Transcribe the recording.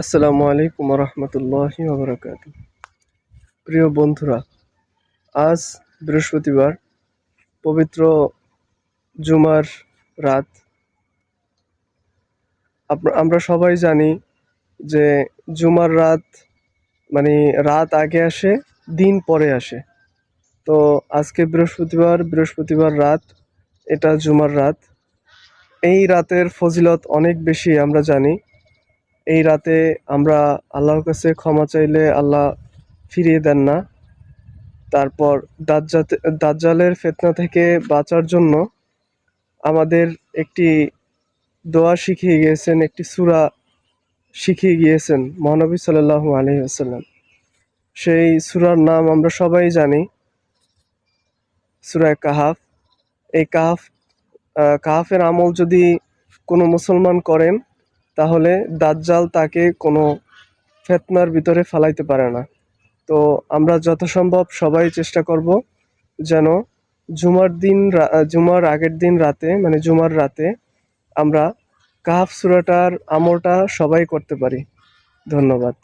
আসসালামু আলাইকুম রহমতুল্লাহি ওবরাকাতু। প্রিয় বন্ধুরা, আজ বৃহস্পতিবার, পবিত্র জুমার রাত। আমরা সবাই জানি যে জুমার রাত মানে রাত আগে আসে, দিন পরে আসে। তো আজকে বৃহস্পতিবার রাত, এটা জুমার রাত। এই রাতের ফজিলত অনেক বেশি আমরা জানি। এই রাতে আমরা আল্লাহর কাছে ক্ষমা চাইলে আল্লাহ ফিরিয়ে দেন না। তারপর দাজ্জালের ফিতনা থেকে বাঁচার জন্য আমাদের একটি দোয়া শিখিয়ে গিয়েছেন, একটি সূরা শিখিয়ে গিয়েছেন মহানবী সাল্লাল্লাহু আলাইহি ওয়াসাল্লাম। সেই সূরার নাম আমরা সবাই জানি, সূরা কাহাফ। এই কাহাফের আমল যদি কোনো মুসলমান করেন, তাহলে দাজ্জাল তাকে কোনো ফিতনার ভিতরে ফালাইতে পারে না। তো আমরা যথাসম্ভব সবাই চেষ্টা করব যেন জুমার আগের দিন রাতে, মানে জুমার রাতে, আমরা কাহাফ সূরাটার আমলটা সবাই করতে পারি। ধন্যবাদ।